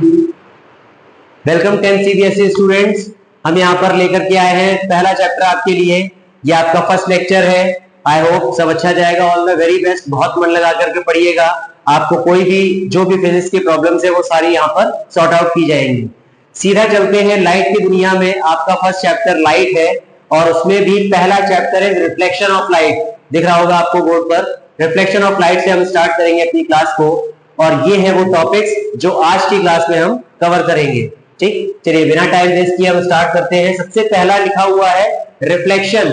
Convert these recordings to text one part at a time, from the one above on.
Welcome 10th CBSE students. हम यहाँ पर लेकर के आए हैं पहला चैप्टर आपके लिए। ये आपका फर्स्ट लेक्चर है। आई होप सब अच्छा जाएगा। All the very best. बहुत मन लगा करके पढ़िएगा। आपको कोई भी जो भी फिजिक्स की प्रॉब्लम्स है वो सारी यहाँ पर सॉर्ट आउट की जाएंगी। सीधा चलते हैं लाइट की दुनिया में। आपका फर्स्ट चैप्टर लाइट है और उसमें भी पहला चैप्टर है रिफ्लेक्शन ऑफ लाइट। दिख रहा होगा आपको बोर्ड पर। रिफ्लेक्शन ऑफ लाइट से हम स्टार्ट करेंगे अपनी क्लास को और ये है वो टॉपिक्स जो आज की क्लास में हम कवर करेंगे। ठीक, चलिए बिना टाइम वेस्ट किए हम स्टार्ट करते हैं। सबसे पहला लिखा हुआ है रिफ्लेक्शन।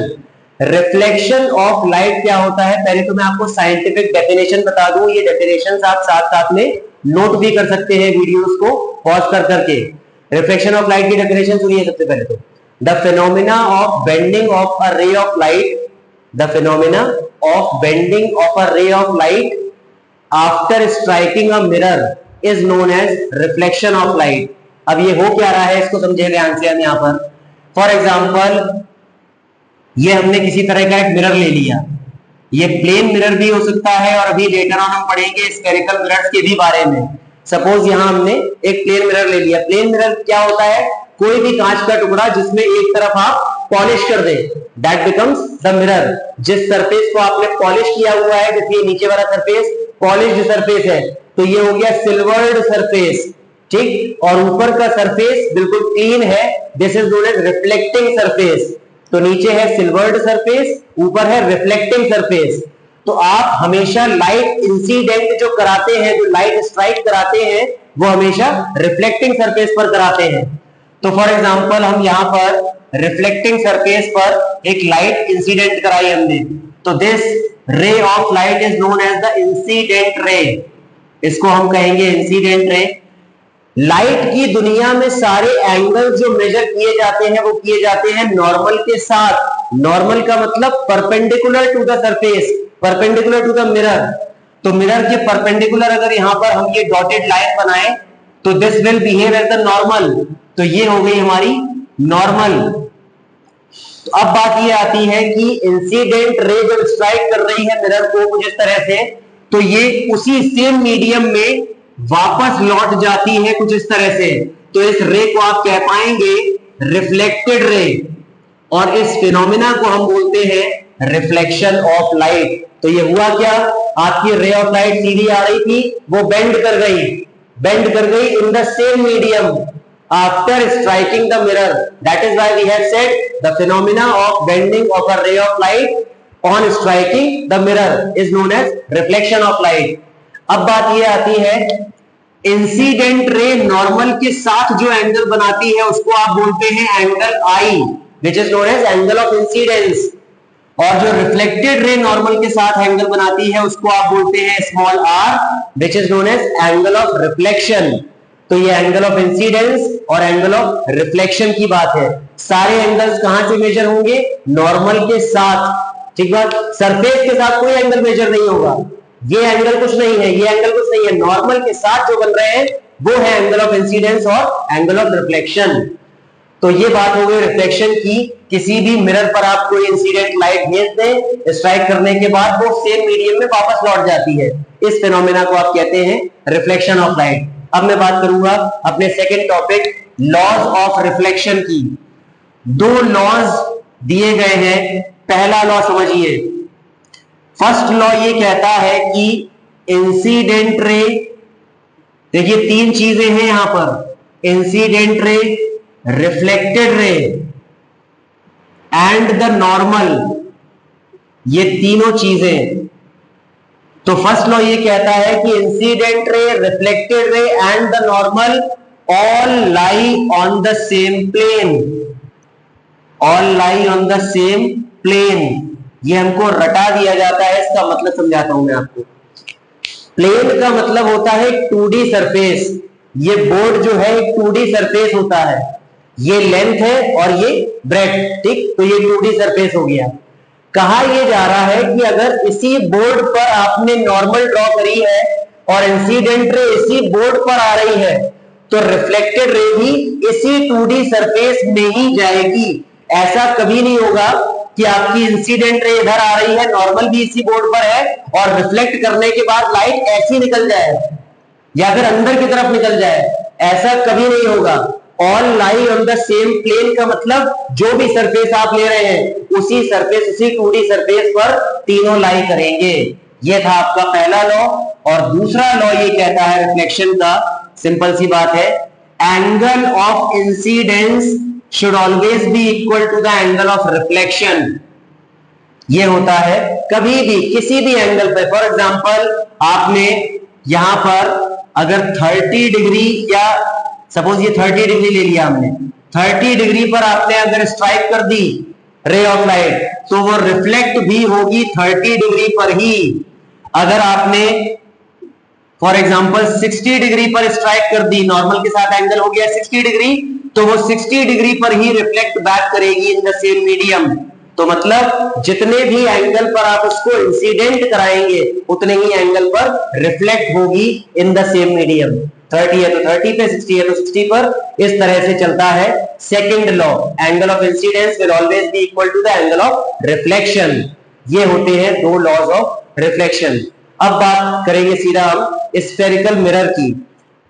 रिफ्लेक्शन ऑफ लाइट क्या होता है? पहले तो मैं आपको साइंटिफिक डेफिनेशन बता दूं। ये डेफिनेशंस आप साथ साथ में नोट भी कर सकते हैं वीडियोस को पॉज कर करके। रिफ्लेक्शन ऑफ लाइट की डेफिनेशन सुनिए सबसे पहले तो। The phenomena of bending of a ray of light, the phenomena of bending of a ray of light after striking a mirror is known as reflection of light. अब ये हो क्या रहा है इसको समझे ध्यान से हम यहाँ पर। फॉर एग्जाम्पल ये हमने किसी तरह का एक मिरर ले लिया। ये प्लेन मिरर भी हो सकता है और अभी लेटर ऑन हम पढ़ेंगे स्फेरिकल मिरर्स के भी बारे में। सपोज यहाँ हमने एक प्लेन मिरर ले लिया। प्लेन मिरर क्या होता है? कोई भी कांच का टुकड़ा जिसमें एक तरफ आप पॉलिश कर दे, दैट बिकम्स द मिरर। जिस सरफेस को आपने पॉलिश किया हुआ है, जैसे नीचे वाला सरफेस पॉलिश्ड सरफेस है, तो ये हो गया सिल्वर्ड सरफेस। ठीक, और ऊपर का सरफेस बिल्कुल क्लीन है, this is known as reflecting surface. तो नीचे है सिल्वर्ड सरफेस, ऊपर है रिफ्लेक्टिंग सरफेस। तो आप हमेशा लाइट इंसिडेंट जो कराते हैं, जो लाइट स्ट्राइक कराते हैं, वो हमेशा रिफ्लेक्टिंग सरफेस पर कराते हैं। तो फॉर एग्जांपल हम यहाँ पर रिफ्लेक्टिंग सरफेस पर एक लाइट इंसिडेंट कराई हमने, तो this ray of light is known as the incident ray. इसको हम कहेंगे इंसिडेंट रे। लाइट की दुनिया में सारे एंगल्स जो मेजर किए जाते हैं वो किए जाते हैं नॉर्मल के साथ। नॉर्मल का मतलब perpendicular to the surface, perpendicular to the mirror. तो मिरर के परपेंडिकुलर अगर यहां पर हम ये डॉटेड लाइन बनाएं तो this will behave as the normal. तो ये हो गई हमारी नॉर्मल। तो अब बात ये आती है कि इंसिडेंट रे जब स्ट्राइक कर रही है मिरर को कुछ इस तरह से, तो ये उसी सेम मीडियम में वापस लौट जाती है कुछ इस तरह से। तो इस रे को आप कह पाएंगे रिफ्लेक्टेड रे, और इस फिनोमिना को हम बोलते हैं रिफ्लेक्शन ऑफ लाइट। तो ये हुआ क्या? आपकी रे ऑफ लाइट सीधी आ रही थी, वो बेंड कर गई, बेंड कर गई in the same medium after striking the mirror. That is why we have said the phenomena of bending of a ray of light on striking the mirror is known as reflection of light. अब बात ये आती है incident ray normal के साथ जो angle बनाती है उसको आप बोलते हैं angle I, which is known as angle of incidence. और जो रिफ्लेक्टेड रे नॉर्मल के साथ एंगल बनाती है उसको आप बोलते हैं small R, which is known as angle of reflection. तो ये एंगल ऑफ इंसिडेंस और एंगल ऑफ रिफ्लेक्शन की बात है। सारे एंगल्स कहां से मेजर होंगे? नॉर्मल के साथ। ठीक बात। सरफेस के साथ कोई एंगल मेजर नहीं होगा। ये एंगल कुछ नहीं है, ये एंगल कुछ नहीं है। नॉर्मल के साथ जो बन रहे हैं वो है एंगल ऑफ इंसिडेंस और एंगल ऑफ रिफ्लेक्शन। तो ये बात हो गई रिफ्लेक्शन की। किसी भी मिरर पर आप कोई इंसिडेंट लाइट भेज दें, स्ट्राइक करने के बाद वो सेम मीडियम में वापस लौट जाती है। इस फिनोमेना को आप कहते हैं रिफ्लेक्शन ऑफ लाइट। अब मैं बात करूंगा अपने second topic laws of reflection की। दो लॉज दिए गए हैं। पहला लॉ समझिए। फर्स्ट लॉ ये कहता है कि इंसिडेंट रे, देखिए तीन चीजें हैं यहां पर, incident ray, reflected ray and the normal, ये तीनों चीजें। तो फर्स्ट लॉ ये कहता है कि incident ray, reflected ray and the normal all lie on the same plane, all lie on the same plane. ये हमको रटा दिया जाता है, इसका मतलब समझाता हूं मैं आपको। प्लेन का मतलब होता है 2D सरफेस। ये बोर्ड जो है एक 2D सरफेस होता है। ये लेंथ है और ये ब्रेड्थ। ठीक, तो ये 2D सरफेस हो गया। कहा यह जा रहा है कि अगर इसी बोर्ड पर आपने नॉर्मल ड्रॉ करी है और इंसिडेंट रे इसी बोर्ड पर आ रही है, तो रिफ्लेक्टेड रे भी इसी 2D सरफेस में ही जाएगी। ऐसा कभी नहीं होगा कि आपकी इंसिडेंट रे इधर आ रही है, नॉर्मल भी इसी बोर्ड पर है और रिफ्लेक्ट करने के बाद लाइट ऐसी निकल जाए या फिर अंदर की तरफ निकल जाए। ऐसा कभी नहीं होगा। All lie on the same plane का मतलब जो भी सरफेस आप ले रहे हैं उसी सरफेस, उसी 2D सरफेस पर तीनों लाई करेंगे। ये था आपका पहला लॉ। और दूसरा लॉ ये कहता है रिफ्लेक्शन का, सिंपल सी बात है, angle of incidence should always be equal to the angle of reflection. ये होता है कभी भी किसी भी एंगल पर। फॉर एग्जांपल आपने यहां पर अगर 30 डिग्री, या सपोज ये 30 डिग्री ले लिया हमने, 30 डिग्री पर आपने अगर स्ट्राइक कर दी रे ऑफ लाइट, तो वो रिफ्लेक्ट भी होगी 30 डिग्री पर ही। अगर आपने फॉर एग्जांपल 60 डिग्री पर स्ट्राइक कर दी, नॉर्मल के साथ एंगल हो गया 60 डिग्री, तो वो 60 डिग्री पर ही रिफ्लेक्ट बैक करेगी इन द सेम मीडियम। तो मतलब जितने भी एंगल पर आप उसको इंसिडेंट कराएंगे उतने ही एंगल पर रिफ्लेक्ट होगी इन द सेम मीडियम। 30 है तो 30 पे, 60 है तो 60 पर, इस तरह से चलता है। Second law, angle of incidence will always be equal to the angle of reflection. ये होते हैं दो लॉज ऑफ रिफ्लेक्शन। अब बात करेंगे सीधा हम स्फेरिकल मिरर की।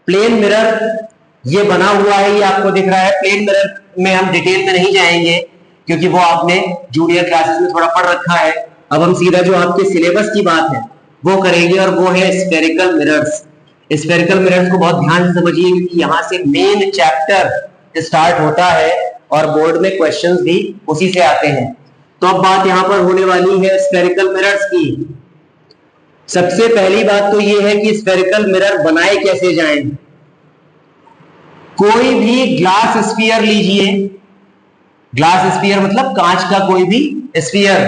प्लेन मिरर ये बना हुआ है, ये आपको दिख रहा है। प्लेन मिरर में हम डिटेल में नहीं जाएंगे क्योंकि वो आपने जूनियर क्लासेस में थोड़ा पढ़ रखा है। अब हम सीधा जो आपके सिलेबस की बात है वो करेंगे, और वो है स्फेरिकल मिरर्स। स्फेरिकल मिरर्स को बहुत ध्यान से समझिए क्योंकि यहां से मेन चैप्टर स्टार्ट होता है और बोर्ड में क्वेश्चंस भी उसी से आते हैं। तो अब बात यहां पर होने वाली है स्फेरिकल मिरर्स की। सबसे पहली बात तो ये है कि स्फेरिकल मिरर बनाए कैसे जाएं। कोई भी ग्लास स्फीयर लीजिए, ग्लास स्फीयर मतलब कांच का कोई भी स्फीयर,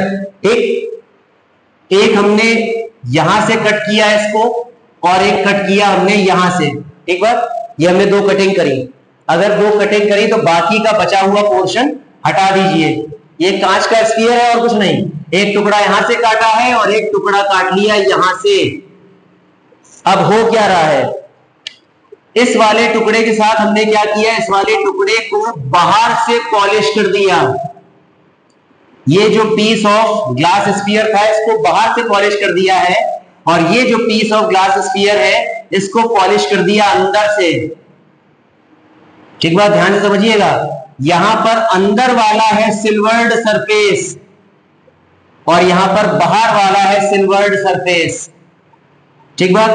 एक हमने यहां से कट किया इसको और एक कट किया हमने यहां से। एक बार ये हमने दो कटिंग करी, अगर दो कटिंग करी तो बाकी का बचा हुआ पोर्शन हटा दीजिए। ये कांच का स्फीयर है और कुछ नहीं। एक टुकड़ा यहां से काटा है और एक टुकड़ा काट लिया यहां से। अब हो क्या रहा है, इस वाले टुकड़े के साथ हमने क्या किया, इस वाले टुकड़े को बाहर से पॉलिश कर दिया। ये जो पीस ऑफ ग्लास स्फीयर था इसको बाहर से पॉलिश कर दिया है, और ये जो पीस ऑफ ग्लास स्फीयर है इसको पॉलिश कर दिया अंदर से। ठीक बात, ध्यान से समझिएगा। यहां पर अंदर वाला है सिल्वर्ड सरफेस और यहां पर बाहर वाला है सिल्वर्ड सरफेस। ठीक बात।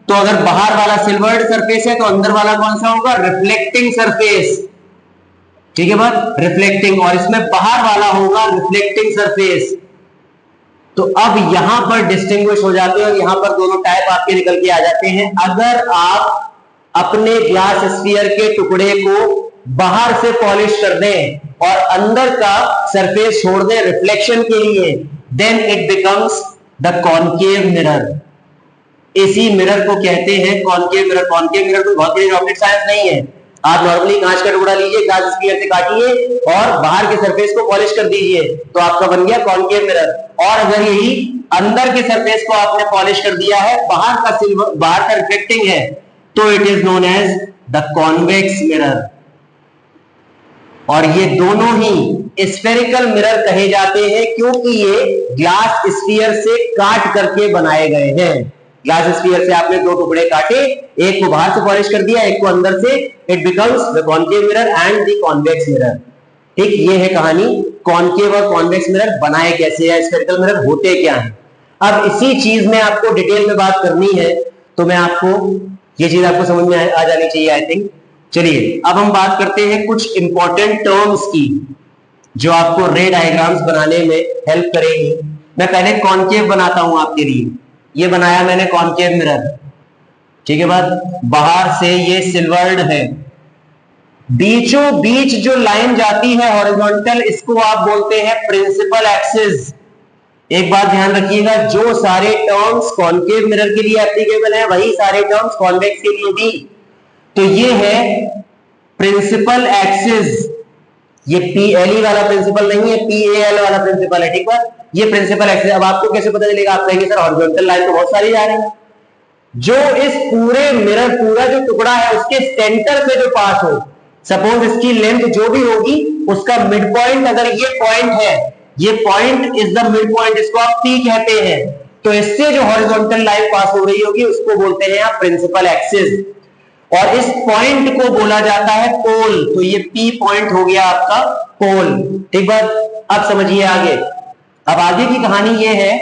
तो अगर बाहर वाला सिल्वर्ड सरफेस है तो अंदर वाला कौन सा होगा, रिफ्लेक्टिंग सरफेस। ठीक है बात, रिफ्लेक्टिंग, और इसमें बाहर वाला होगा रिफ्लेक्टिंग सरफेस। तो अब यहां पर डिस्टिंग्विश हो जाते हैं और यहां पर दोनों टाइप आपके निकल के आ जाते हैं। अगर आप अपने ग्लास स्फीयर के टुकड़े को बाहर से पॉलिश कर दें और अंदर का सरफेस छोड़ दें रिफ्लेक्शन के लिए, then it becomes the concave mirror. इसी मिरर को कहते हैं कॉनकेव मिरर। कॉनकेव मिरर तो बहुत बड़ी रॉकेट साइंस नहीं है। आप नॉर्मली कांच का टुकड़ा लीजिए, ग्लास स्फीयर से काटिए और बाहर के सरफेस को पॉलिश कर दीजिए तो आपका बन गया कॉनकेव मिरर। और अगर यही अंदर के सरफेस को आपने पॉलिश कर दिया है, बाहर का रिफ्लेक्टिंग है, तो it is known as the convex mirror. और ये दोनों ही स्फेरिकल मिरर कहे जाते हैं क्योंकि ये ग्लास स्फीयर से काट करके बनाए गए हैं। ग्लास स्फीयर से आपने दो टुकड़े काटे, एक को बाहर से पॉलिश कर दिया, एक को अंदर से, it becomes the concave mirror and the convex mirror. ठीक, ये है कहानी कॉनकेव और कॉन्वेक्स मिरर बनाए कैसे है, स्फेरिकल मिरर होते क्या है। अब इसी चीज में आपको डिटेल में बात करनी है तो मैं आपको ये चीज आपको समझ में आ जानी चाहिए आई थिंक। चलिए अब हम बात करते हैं कुछ इंपॉर्टेंट टर्म्स की जो आपको रे डायग्राम्स बनाने में हेल्प करेगी। मैं पहले कॉनकेव बनाता हूं आपके लिए। ये बनाया मैंने कॉनकेव मिरर। ठीक है बात, बाहर से ये सिल्वर्ड है, बीचों बीच जो लाइन जाती है हॉरिजॉन्टल, इसको आप बोलते हैं प्रिंसिपल एक्सिस। एक बात ध्यान रखिएगा, जो सारे टर्म्स कॉनकेव मिरर के लिए एप्लीकेबल है वही सारे टर्म्स कॉन्वेक्स के लिए भी। तो ये है प्रिंसिपल एक्सिस। ये पीएलई वाला प्रिंसिपल नहीं है, पीएल वाला प्रिंसिपल है। ठीक है, ये प्रिंसिपल एक्सिस। अब आपको कैसे पता चलेगा, आप कहेंगे सर हॉरिजॉन्टल लाइन तो बहुत सारी जा रही है। जो इस पूरे मिरर, पूरा जो टुकड़ा है उसके सेंटर से जो पास हो, सपोज इसकी लेंथ जो भी होगी उसका मिड पॉइंट अगर ये पॉइंट है, ये point is the mid point, इसको आप पी कहते हैं, तो इससे जो हॉरिजॉन्टल लाइन पास हो रही होगी उसको बोलते हैं आप प्रिंसिपल एक्सिस। और इस पॉइंट को बोला जाता है पोल। तो ये P पॉइंट हो गया आपका पोल। ठीक बात, अब समझिए आगे। अब आगे की कहानी ये है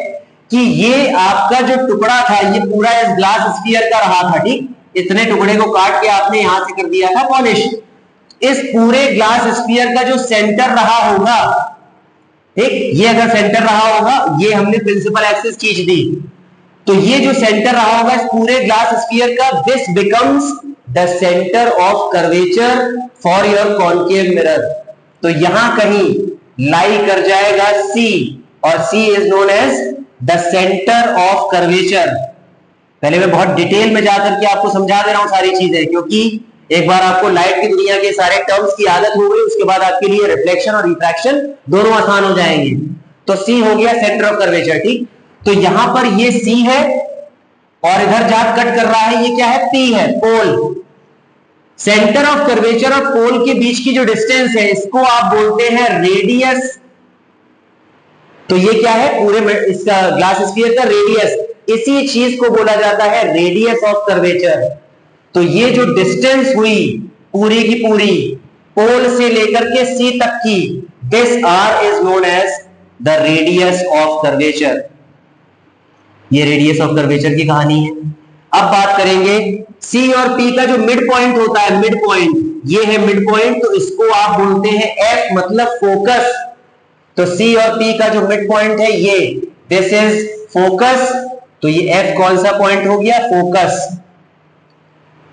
कि ये आपका जो टुकड़ा था ये पूरा इस ग्लास स्फीयर का रहा था। ठीक, इतने टुकड़े को काट के आपने यहां से कर दिया था पॉलिश। इस पूरे ग्लास स्फीयर का जो सेंटर रहा होगा, ठीक, ये अगर सेंटर रहा होगा, ये हमने प्रिंसिपल एक्सिस खींच दी, तो ये जो सेंटर रहा होगा इस पूरे ग्लास स्फीयर का, this becomes the centre of curvature for your concave mirror. तो यहां कहीं लाई कर जाएगा C, और C is known as the centre of curvature. पहले मैं बहुत डिटेल में जाकर के आपको समझा दे रहा हूं सारी चीजें, क्योंकि एक बार आपको लाइट की दुनिया के सारे टर्म्स की आदत हो गई, उसके बाद आपके लिए रिफ्लेक्शन और रिफ्रैक्शन दोनों आसान हो जाएंगे। तो C हो गया सेंटर ऑफ कर्वेचर। ठीक, तो यहां पर ये C है और इधर जहां कट कर रहा है ये क्या है, P है, पोल। सेंटर ऑफ कर्वेचर और पोल के बीच की जो डिस्टेंस है इसको आप बोलते हैं रेडियस। तो ये क्या है, पूरे इसका ग्लास स्फीयर का रेडियस, इसी चीज को बोला जाता है रेडियस ऑफ कर्वेचर। तो ये जो डिस्टेंस हुई पूरी की पूरी पोल से लेकर के C तक की, this R is known as the radius of curvature. ये रेडियस ऑफ कर्वेचर की कहानी है। अब बात करेंगे C और P का जो मिड पॉइंट होता है, मिड पॉइंट, ये है मिड पॉइंट, तो इसको आप बोलते हैं F, मतलब फोकस। तो C और P का जो मिड पॉइंट है ये, दिस इज फोकस। तो ये F कौन सा पॉइंट हो गया, फोकस।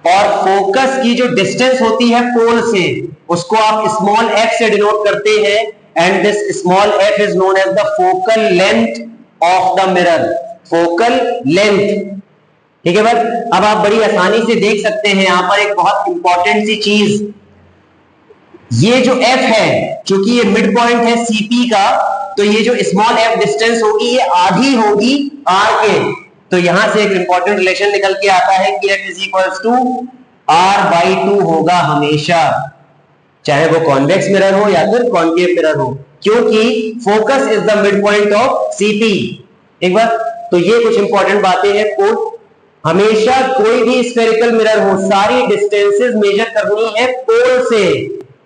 और फोकस की जो डिस्टेंस होती है पोल से, उसको आप स्मॉल f से डिनोट करते हैं, and this small f is known as the focal length of the mirror. Focal length, ठीक है बस। अब आप बड़ी आसानी से देख सकते हैं यहां पर एक बहुत इंपॉर्टेंट सी चीज, ये जो f है, क्योंकि ये मिड पॉइंट है CP का, तो ये जो स्मॉल f डिस्टेंस होगी ये आधी होगी r के। तो यहां से एक इंपॉर्टेंट रिलेशन निकल के आता है कि f is equals to r/2 होगा हमेशा, चाहे वो कॉन्वेक्स मिरर हो या फिर कॉनकेव मिरर हो, क्योंकि focus is the mid point of CP। एक बार, तो ये कुछ इंपॉर्टेंट बातें हैं। कोड, हमेशा कोई भी स्फेरिकल मिरर हो, सारी डिस्टेंसेस मेजर करनी है पोल से,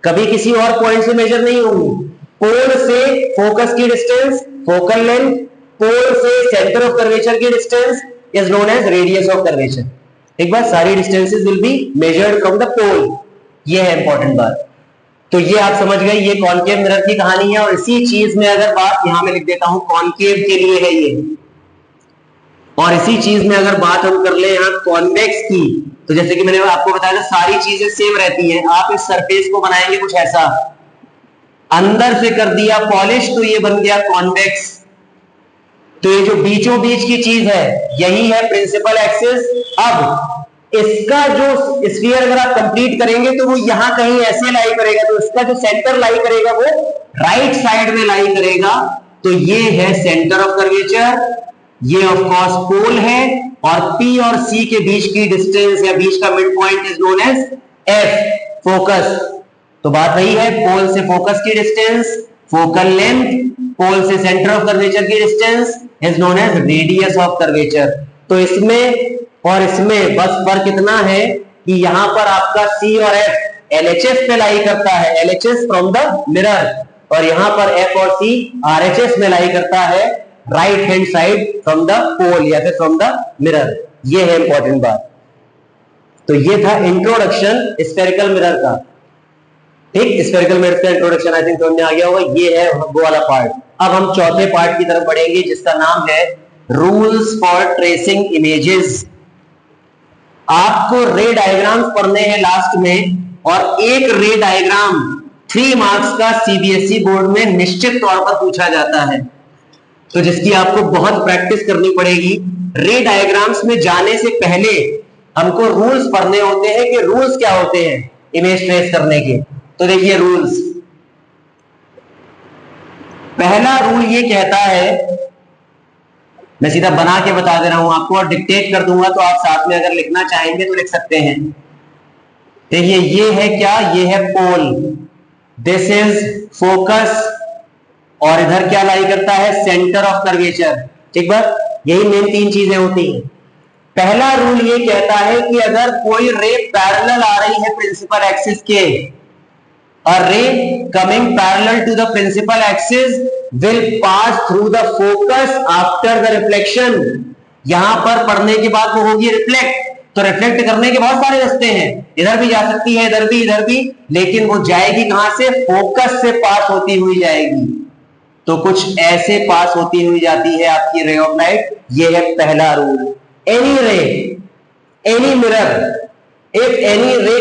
कभी किसी और पॉइंट से मेजर नहीं होंगी। पोल से फोकस की डिस्टेंस, फोकल लेंथ, पोल से सेंटर ऑफ कर्वेचर की distance is known as radius of curvature. एक बार, सारी distances will be measured from the pole. ये है इंपॉर्टेंट बात। तो ये आप समझ गए, ये कॉनकेव मिरर की कहानी है। और इसी चीज में अगर बात यहां में लिख देता हूं, कॉनकेव के लिए है ये, और इसी चीज में अगर बात हम कर ले यहां कॉन्वेक्स की, तो जैसे कि मैंने आपको बताया था सारी चीजें सेम रहती हैं। आप इस सरफेस को बनाएंगे कुछ ऐसा, अंदर से कर दिया पॉलिश, तो ये बन गया कॉन्वेक्स। तो ये जो बीचों बीच की चीज है यही है प्रिंसिपल एक्सिस। अब इसका जो स्फीयर अगर आप कंप्लीट करेंगे तो वो यहां कहीं ऐसे लाई करेगा, तो इसका जो सेंटर लाई करेगा वो राइट साइड में लाई करेगा। तो ये है सेंटर ऑफ कर्वेचर, ये ऑफ कोर्स पोल है, और P और C के बीच की डिस्टेंस या बीच का mid point is known as F, focus. तो बात वही है, पोल से फोकस की डिस्टेंस, फोकल लेंथ, पोल से सेंटर ऑफ कर्वेचर की distance is known as radius of curvature. तो इसमें और इसमें बस फर्क इतना है कि यहां पर आपका C और F LHS पे लाई करता है, LHS फ्रॉम द मिरर, और यहां पर F और C RHS में लाई करता है, right hand side from the pole या फिर फ्रॉम द मिरर। ये है इंपॉर्टेंट बात। तो ये था इंट्रोडक्शन स्फेरिकल मिरर का। ठीक, स्फेरिकल मिरर का इंट्रोडक्शन आई थिंक समझ में आ गया होगा। ये है वो वाला पार्ट। अब हम चौथे पार्ट की तरफ बढ़ेंगे जिसका नाम है रूल्स फॉर ट्रेसिंग इमेजेस। आपको रे डायग्राम्स पढ़ने हैं लास्ट में, और एक रे डायग्राम 3 मार्क्स का CBSE बोर्ड में निश्चित तौर पर पूछा जाता है, तो जिसकी आपको बहुत प्रैक्टिस करनी पड़ेगी। रे डायग्राम्स में जाने से पहले हमको रूल्स पढ़ने होते हैं कि रूल्स क्या होते हैं इमेज ट्रेस करने के। तो देखिए रूल्स, पहला रूल ये कहता है, मैं सीधा बना के बता दे रहा हूं आपको और डिक्टेट कर दूंगा, तो आप साथ में अगर लिखना चाहेंगे तो लिख सकते हैं। देखिए ये है क्या, ये है पोल, दिस इज फोकस, और इधर क्या लाई करता है, सेंटर ऑफ कर्वेचर। ठीक बात, यही मेन 3 चीजें होती हैं। पहला रूल ये कहता है कि अगर कोई रे पैरेलल आ रही है प्रिंसिपल एक्सिस के, a ray coming parallel to the principal axis will pass through the focus after the reflection। यहां पर पढ़ने के बाद वो होगी रिफ्लेक्ट, तो रिफ्लेक्ट करने के बहुत सारे रास्ते हैं, इधर भी जा सकती है, इधर भी, लेकिन वो जाएगी कहां से? फोकस से पास होती हुई जाएगी। तो कुछ ऐसे पास होती हुई जाती है आपकी रे ऑफ लाइट। ये है पहला रूल। एनी रे, any mirror, if any ray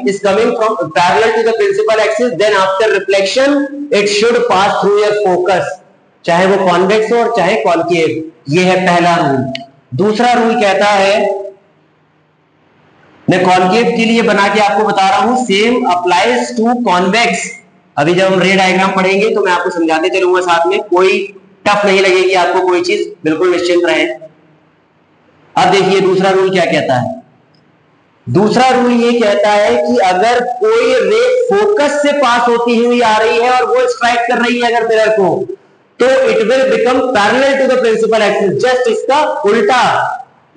is coming from parallel to the principal axis, then after reflection it should pass through your focus, चाहे वो कॉन्वेक्स हो और चाहे कॉनकेव। ये है पहला रूल। दूसरा रूल कहता है, मैं कॉनकेव के लिए बना के आपको बता रहा हूं, सेम अप्लाइज टू कॉन्वेक्स। अभी जब हम रे डायग्राम पढ़ेंगे तो मैं आपको समझाते चलूंगा साथ में, कोई टफ नहीं लगेगी आपको कोई चीज, बिल्कुल निश्चिंत रहे। अब देखिए दूसरा रूल क्या कहता है। दूसरा रूल ये कहता है कि अगर कोई रे फोकस से पास होती हुई आ रही है और वो स्ट्राइक कर रही है अगर मिरर को, तो it will become parallel to the principal axis. Just इसका उल्टा,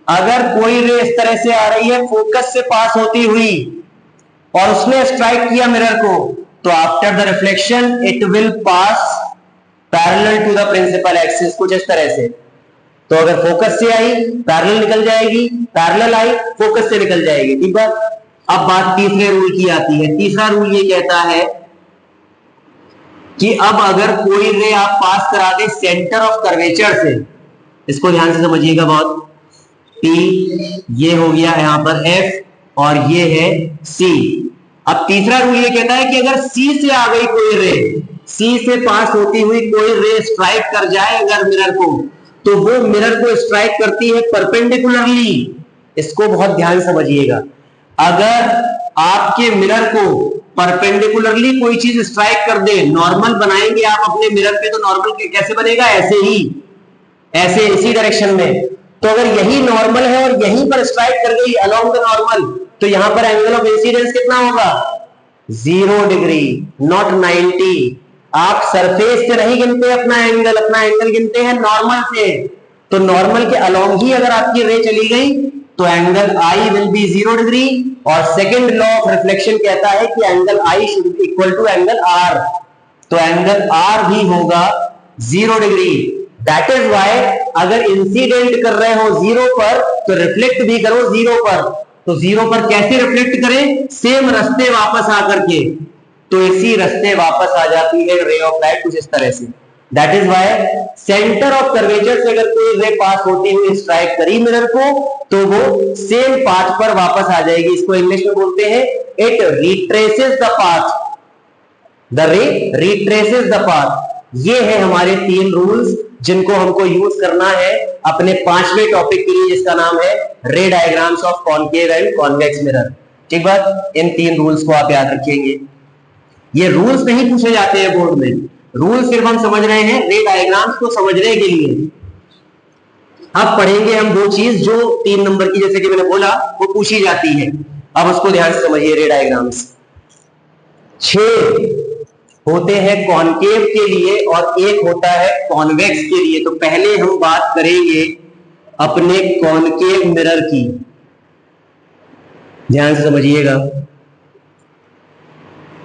अगर कोई रे इस तरह से आ रही है फोकस से पास होती हुई और उसने स्ट्राइक किया मिरर को, तो after the reflection it will pass parallel to the principal axis, कुछ इस तरह से। तो अगर फोकस से आई पैरेलल निकल जाएगी, पैरेलल आई फोकस से निकल जाएगी, ठीक है। अब बात तीसरे रूल की आती है। तीसरा रूल ये कहता है कि अब अगर कोई रे आप पास करा दे सेंटर ऑफ कर्वेचर से, इसको ध्यान से समझिएगा बहुत, P ये हो गया यहां पर F और ये है C। अब तीसरा रूल ये कहता है कि अगर C से आ गई कोई रे, C से पास होती हुई कोई रे स्ट्राइक कर जाए अगर मिरर को, तो वो मिरर को स्ट्राइक करती है परपेंडिकुलरली। इसको बहुत ध्यान समझिएगा। अगर आपके मिरर को परपेंडिकुलरली कोई चीज स्ट्राइक कर दे, नॉर्मल बनाएंगे आप अपने मिरर पे, तो नॉर्मल कैसे बनेगा? ऐसे ही, ऐसे इसी डायरेक्शन में। तो अगर यही नॉर्मल है और यहीं पर स्ट्राइक कर गई अलोंग द नॉर्मल, तो यहां पर एंगल ऑफ इंसिडेंस कितना होगा? 0 डिग्री, नॉट 90। आप सरफेस से नहीं गिनते अपना एंगल गिनते हैं नॉर्मल से। तो नॉर्मल के अलोंग ही अगर आपकी रे चली गई तो angle I will be 0 degree. और सेकंड लॉ ऑफ रिफ्लेक्शन कहता है कि angle I should be equal to angle R, तो एंगल आर भी होगा 0 डिग्री। दैट इज वाई अगर इंसिडेंट कर रहे हो 0 पर तो रिफ्लेक्ट भी करो 0 पर। तो 0 पर कैसे रिफ्लेक्ट करें? सेम रास्ते वापस आकर के, तो इसी रास्ते वापस आ जाती है रे ऑफ लाइट कुछ इस तरह से। That is why centre of curvature से अगर कोई रे पास होती हुई स्ट्राइक करी मिरर को, तो वो सेम पाथ पर वापस आ जाएगी। इसको इंग्लिश में बोलते हैं it retraces the path, the रे रिट्रेसेस द पाथ। ये है हमारे 3 रूल्स जिनको हमको यूज करना है अपने 5वें टॉपिक के लिए, जिसका नाम है रे diagrams of concave and convex mirror. ठीक बात, इन 3 रूल्स को आप याद रखेंगे। ये रूल्स नहीं पूछे जाते हैं बोर्ड में, रूल सिर्फ हम समझ रहे हैं रे डायग्राम्स को समझने के लिए। अब पढ़ेंगे हम 2 चीज जो 3 नंबर की, जैसे कि मैंने बोला, वो पूछी जाती है। अब उसको ध्यान से समझिए। रे डायग्राम्स 6 होते हैं कॉनकेव के लिए और 1 होता है कॉन्वेक्स के लिए। तो पहले हम बात करेंगे अपने कॉनकेव मिरर की, ध्यान से समझिएगा।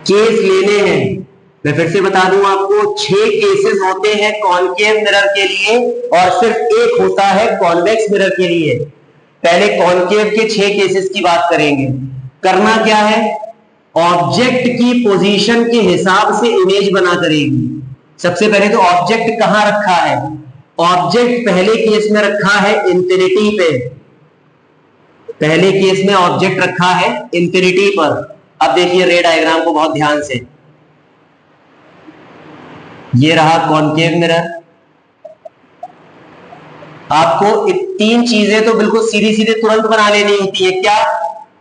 केस लेने हैं, मैं फिर से बता दूं आपको, 6 केसेस होते हैं कॉनकेव मिरर के लिए और सिर्फ 1 होता है कॉन्वेक्स मिरर के लिए। पहले कॉनकेव के 6 केसेस की बात करेंगे। करना क्या है? ऑब्जेक्ट की पोजीशन के हिसाब से इमेज बना करेगी। सबसे पहले तो ऑब्जेक्ट कहां रखा है? ऑब्जेक्ट पहले केस में रखा है इंफिनिटी पे, पहले केस में ऑब्जेक्ट रखा है इंफिनिटी पर। अब देखिए रे डायग्राम को बहुत ध्यान से। ये रहा कॉनकेव मिरर। आपको 3 चीजें तो बिल्कुल सीधी सीधे तुरंत बना लेनी होती है। क्या?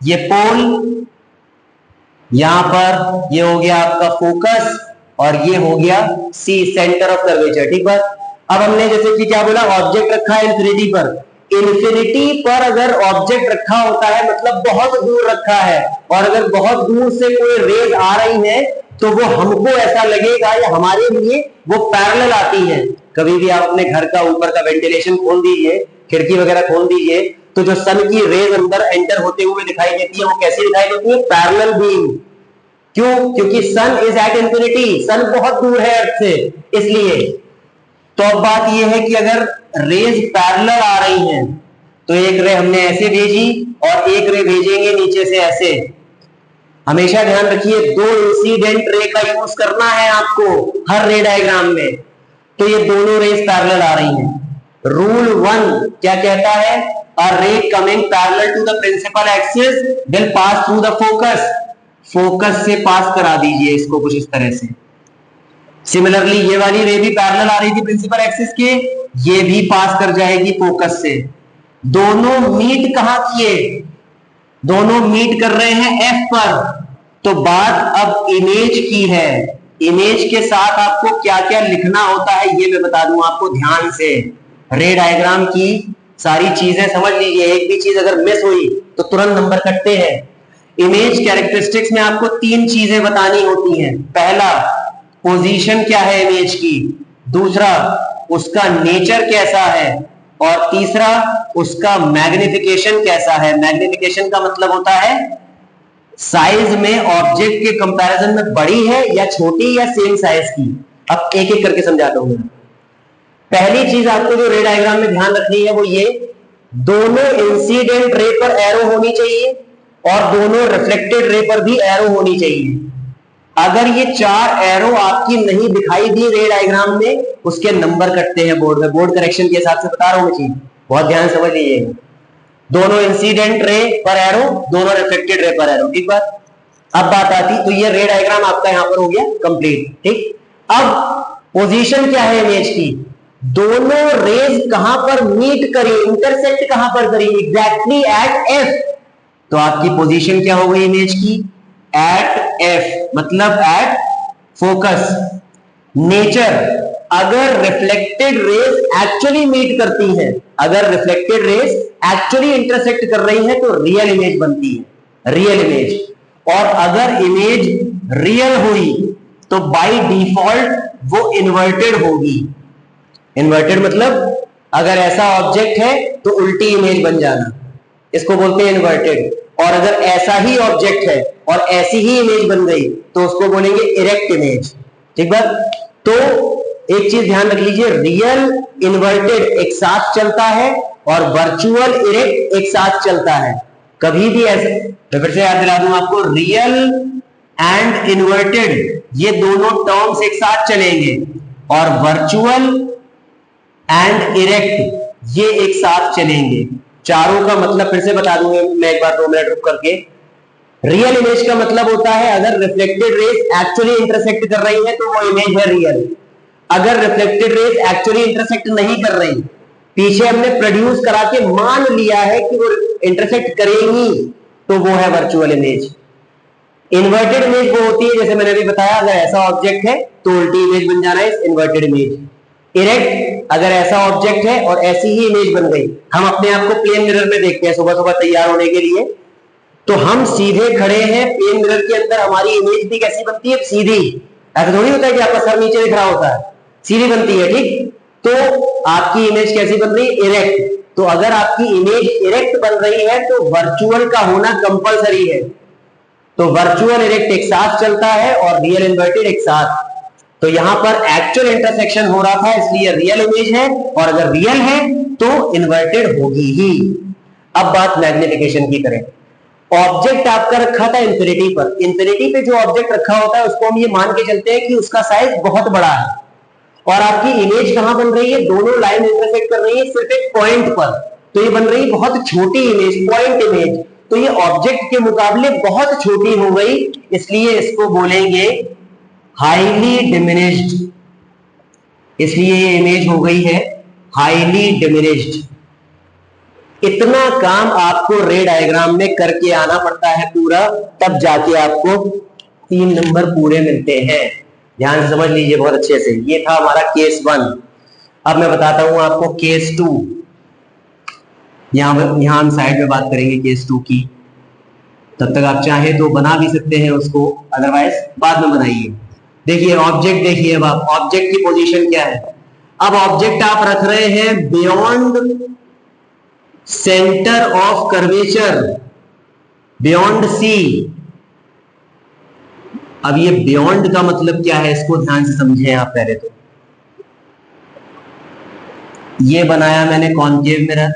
ये पोल, यहां पर ये हो गया आपका फोकस और ये हो गया सी, सेंटर ऑफ कर्वेचर। ठीक है। अब हमने जैसे कि क्या बोला, ऑब्जेक्ट रखा है इंफिनिटी पर। इंफिनिटी पर अगर ऑब्जेक्ट रखा होता है मतलब बहुत दूर रखा है, और अगर बहुत दूर से कोई रेज आ रही है तो वो हमको ऐसा लगेगा या हमारे लिए वो पैरेलल आती है। कभी भी आप अपने घर का ऊपर का वेंटिलेशन खोल दीजिए, खिड़की वगैरह खोल दीजिए, तो जो सन की रेज अंदर एंटर होते हुए दिखाई देती है वो कैसी दिखाई देती है? Parallel beam. क्यों? क्योंकि सन इज एट इंफिनिटी, सन बहुत दूर है अर्थ से, इसलिए। तो अब बात यह है कि अगर रेज पैरेलल आ रही हैं तो एक रे हमने ऐसे भेजी और एक रे भेजेंगे नीचे से ऐसे। हमेशा ध्यान रखिए, दो इंसिडेंट रे का यूज करना है आपको हर रे डायग्राम में। तो ये दोनों रेज पैरेलल आ रही हैं। रूल 1 क्या कहता है? A ray coming parallel to the principal axis will pass through the focus. Focus से पास करा दीजिए इसको कुछ इस तरह से। सिमिलरली ये वाली रे भी पैरेलल आ रही थी प्रिंसिपल एक्सिस के, ये भी पास कर जाएगी फोकस से। दोनों मीट कहां किए? दोनों मीट कर रहे हैं एफ पर। तो बात अब इमेज की है। इमेज के साथ आपको क्या क्या लिखना होता है ये मैं बता दूं आपको ध्यान से। रे डायग्राम की सारी चीजें समझ लीजिए, एक भी चीज अगर मिस हुई तो तुरंत नंबर कटते हैं। इमेज कैरेक्टरिस्टिक्स में आपको 3 चीजें बतानी होती हैं। पहला, पोजीशन क्या है इमेज की। दूसरा, उसका नेचर कैसा है। और तीसरा, उसका मैग्निफिकेशन कैसा है। मैग्निफिकेशन का मतलब होता है साइज में ऑब्जेक्ट के कंपैरिजन में बड़ी है या छोटी या सेम साइज की। अब एक एक करके समझाता हूं। पहली चीज आपको जो रे डायग्राम में ध्यान रखनी है वो ये, दोनों इंसिडेंट रे पर एरो होनी चाहिए और दोनों रिफ्लेक्टेड रे पर भी एरो होनी चाहिए। अगर ये 4 एरो आपकी नहीं दिखाई दी रे डायग्राम में, उसके नंबर कटते हैं बोर्ड में। बोर्ड करेक्शन के हिसाब से बता रहा हूं मैं चीज, बहुत ध्यान समझ लीजिएगा। दोनों इंसिडेंट रे पर एरो, दोनों रिफ्लेक्टेड रे पर एरो। ठीक बात। अब बात आती, तो ये रे डायग्राम आपका यहां पर हो गया कंप्लीट। ठीक। अब पोजीशन क्या है इमेज की? दोनों रेज कहां पर मीट करी, इंटरसेक्ट कहां पर करी? Exactly at F. तो आपकी पोजीशन क्या हो गई इमेज की? एट एफ, मतलब एट फोकस। नेचर, अगर रिफ्लेक्टेड रेज एक्चुअली मीट करती हैं, अगर रिफ्लेक्टेड रेज एक्चुअली इंटरसेक्ट कर रही है तो रियल इमेज बनती है, रियल इमेज। और अगर इमेज रियल हुई तो बाय डिफॉल्ट वो इन्वर्टेड होगी। इन्वर्टेड मतलब अगर ऐसा ऑब्जेक्ट है तो उल्टी इमेज बन जाना, इसको बोलते हैं इन्वर्टेड। और अगर ऐसा ही ऑब्जेक्ट है और ऐसी ही इमेज बन गई तो उसको बोलेंगे इरेक्ट इमेज। ठीक बात। तो एक चीज ध्यान रख लीजिए, रियल इन्वर्टेड एक साथ चलता है और वर्चुअल इरेक्ट एक साथ चलता है। कभी भी ऐसे, तो फिर से याद दिला दूं आपको, रियल एंड इन्वर्टेड ये दोनों टर्म्स एक साथ चलेंगे और वर्चुअल एंड इरेक्ट ये एक साथ चलेंगे। चारों का मतलब फिर से बता दूंगा मैं एक बार, 2 मिनट रुक करके। रियल इमेज का मतलब होता है अगर रिफ्लेक्टेड रेज एक्चुअली इंटरसेक्ट कर रही है तो वो इमेज है रियल। अगर रिफ्लेक्टेड रेज एक्चुअली इंटरसेक्ट नहीं कर रही, पीछे हमने प्रोड्यूस करा के मान लिया है कि वो इंटरसेक्ट करेंगी, तो वो है वर्चुअल इमेज। इन्वर्टेड इमेज वो होती है, जैसे मैंने अभी बताया, अगर ऐसा ऑब्जेक्ट है तो उल्टी इमेज बन जाना है इन्वर्टेड इमेज। इरेक्ट, अगर ऐसा ऑब्जेक्ट है और ऐसी ही इमेज बन गई। हम अपने आप को प्लेन मिरर में देखते हैं सुबह सुबह तैयार होने के लिए, तो हम सीधे खड़े हैं, प्लेन मिरर के अंदर हमारी इमेज भी कैसी बनती है? सीधी। ऐसा थोड़ी होता है कि आपका सर नीचे दिख रहा होता है, सीधी बनती है। ठीक। तो आपकी इमेज कैसी बन रही है? इरेक्ट। तो अगर आपकी इमेज इरेक्ट बन रही है तो वर्चुअल का होना कंपलसरी है। तो वर्चुअल इरेक्ट एक साथ चलता है और रियल इन्वर्टेड एक साथ। तो यहां पर एक्चुअल इंटरसेक्शन हो रहा था इसलिए रियल इमेज है, और अगर रियल है तो इन्वर्टेड होगी ही। अब बात मैग्निफिकेशन की करें। ऑब्जेक्ट आपका रखा था इंफिनिटी पर। इंफिनिटी पे जो ऑब्जेक्ट रखा होता है उसको हम ये मान के चलते हैं कि उसका साइज बहुत बड़ा है, और आपकी इमेज कहां बन रही है? दोनों लाइन इंटरसेक्ट कर रही है सिर्फ एक पॉइंट पर, तो ये बन रही है बहुत छोटी इमेज, पॉइंट इमेज। तो ये ऑब्जेक्ट के मुकाबले बहुत छोटी हो गई, इसलिए इसको बोलेंगे हाईली डिमिनिश्ड। इसलिए ये इमेज हो गई है हाईली डिमिनिश्ड। इतना काम आपको रे डायग्राम में करके आना पड़ता है पूरा, तब जाके आपको 3 नंबर पूरे मिलते हैं। ध्यान से समझ लीजिए बहुत अच्छे से। ये था हमारा केस 1। अब मैं बताता हूं आपको केस 2। यहां हम साइड में बात करेंगे केस 2 की। तब तक आप चाहे तो बना भी सकते हैं उसको, अदरवाइज बाद में बनाइए। देखिए ऑब्जेक्ट, देखिए अब आप ऑब्जेक्ट की पोजीशन क्या है। अब ऑब्जेक्ट आप रख रहे हैं beyond centre of curvature beyond C. अब ये बियॉन्ड का मतलब क्या है, इसको ध्यान से समझें आप। पहले तो ये बनाया मैंने कॉनकेव मिरर,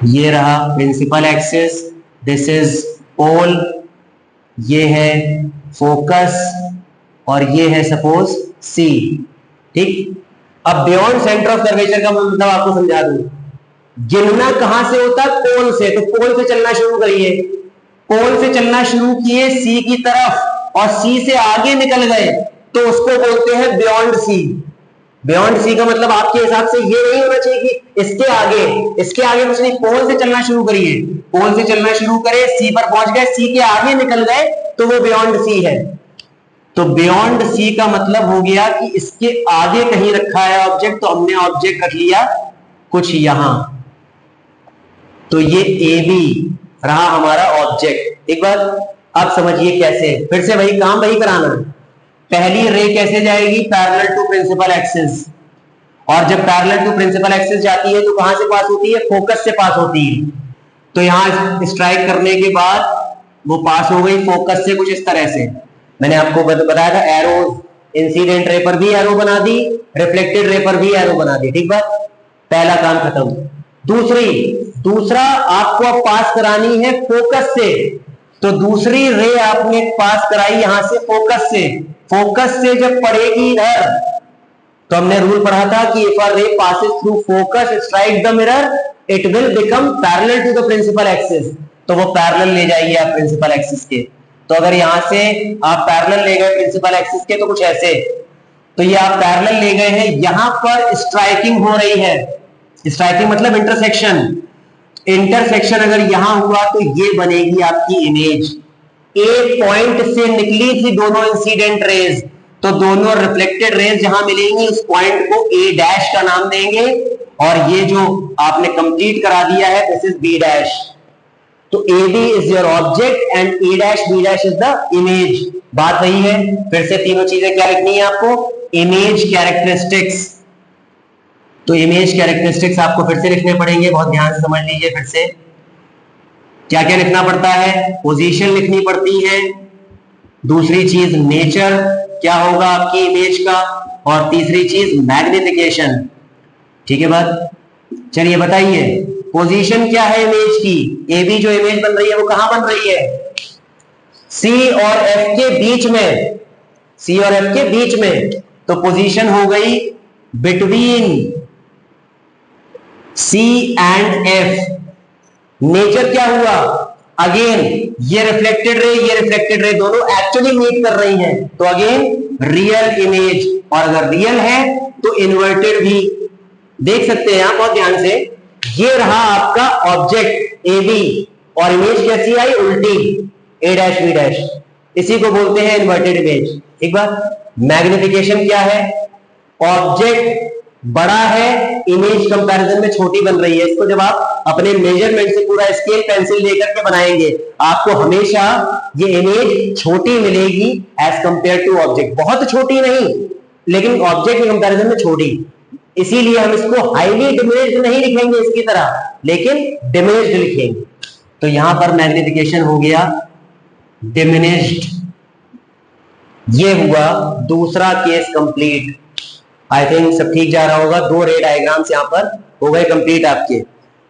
ये रहा principal axis, this is pole, ये है फोकस और ये है सपोज सी। ठीक, अब बियॉन्ड सेंटर ऑफ कर्वेचर का मतलब आपको समझा दूं। गिनना कहां से होता है? पोल से। तो पोल से चलना शुरू करिए, पोल से चलना शुरू किए सी की तरफ और सी से आगे निकल गए तो उसको बोलते हैं बियॉन्ड सी। बियॉन्ड सी का मतलब आपके हिसाब से ये नहीं होना चाहिए कि इसके आगे, इसके आगे कुछ नहीं, पोल से चलना शुरू करिए, पोल से चलना शुरू करे, सी पर पहुंच गए, सी के आगे निकल गए तो वो बियॉन्ड सी है। तो बियॉन्ड सी का मतलब हो गया कि इसके आगे कहीं रखा है ऑब्जेक्ट, तो हमने ऑब्जेक्ट रख लिया कुछ यहां, तो ये ए बी रहा हमारा ऑब्जेक्ट। एक बार आप समझिए कैसे, फिर से वही काम वही कराना है। पहली रे कैसे जाएगी? पैरेलल टू प्रिंसिपल एक्सिस, और जब पैरेलल टू प्रिंसिपल एक्सिस जाती है तो कहां से पास होती है? फोकस से पास होती है। तो यहां स्ट्राइक करने के बाद वो पास हो गई फोकस से कुछ इस तरह से। मैंने आपको बताया था एरो, इंसिडेंट रे पर भी एरो बना दी, रिफ्लेक्टेड रे पर भी एरो बना दी। ठीक बात, पहला काम खत्म। दूसरा आपको अब पास करानी है फोकस से, तो दूसरी रे आपने पास कराई यहां से फोकस से। फोकस से जब पड़ेगी इधर, तो हमने रूल पढ़ा था कि if a ray passes through focus strike the mirror it will become parallel to the principal axis, तो वो पैरेलल ले जाइए आप प्रिंसिपल एक्सिस के। तो अगर यहां से आप पैरेलल ले गए प्रिंसिपल एक्सिस के तो कुछ ऐसे, तो ये आप पैरेलल ले गए हैं, यहां पर स्ट्राइकिंग हो रही है। स्ट्राइकिंग मतलब इंटरसेक्शन। इंटरसेक्शन अगर यहां हुआ तो ये बनेगी आपकी इमेज। ए पॉइंट से निकली थी दोनों इंसिडेंट रेज, तो दोनों रिफ्लेक्टेड रेज जहां मिलेंगी उस पॉइंट को ए डैश का नाम देंगे, और ये जो आपने कंप्लीट करा दिया है दिस इज बी डैश। तो A B is your object and A dash B dash is the image. बात वही है, फिर से तीनों चीजें क्या लिखनी है आपको? Image characteristics. तो इमेज कैरेक्टरिस्टिक्स आपको फिर से लिखने पड़ेंगे, बहुत ध्यान से समझ लीजिए। फिर से क्या क्या लिखना पड़ता है? पोजीशन लिखनी पड़ती है, दूसरी चीज नेचर क्या होगा आपकी इमेज का, और तीसरी चीज मैग्निफिकेशन। ठीक है बात? चलिए बताइए पोजीशन क्या है इमेज की? ए बी जो इमेज बन रही है वो कहां बन रही है? सी और एफ के बीच में, सी और एफ के बीच में। तो पोजीशन हो गई between C and F. Nature क्या हुआ? अगेन ये रिफ्लेक्टेड रे, ये रिफ्लेक्टेड रे दोनों एक्चुअली मीट कर रही हैं, तो अगेन रियल इमेज। और अगर रियल है तो इन्वर्टेड भी। देख सकते हैं आप बहुत ध्यान से, ये रहा आपका ऑब्जेक्ट ए बी, और इमेज कैसी आई? उल्टी, ए डैश बी डैश। इसी को बोलते हैं इन्वर्टेड इमेज। एक बार मैग्निफिकेशन क्या है? ऑब्जेक्ट बड़ा है, इमेज कंपैरिजन में छोटी बन रही है। इसको जब आप अपने मेजरमेंट से पूरा स्केल पेंसिल लेकर के बनाएंगे, आपको हमेशा ये इमेज छोटी मिलेगी एज कंपेयर टू ऑब्जेक्ट। बहुत छोटी नहीं, लेकिन ऑब्जेक्ट के कंपैरिजन में छोटी। इसीलिए हम इसको हाईली डिमिनिश्ड नहीं लिखेंगे इसकी तरह, लेकिन डिमिनिश्ड लिखेंगे। तो यहां पर मैग्निफिकेशन हो गया डिमिनिश्ड। ये हुआ दूसरा केस कंप्लीट। आई थिंक सब ठीक जा रहा होगा। दो रे डायग्राम्स यहाँ पर हो गए कंप्लीट आपके।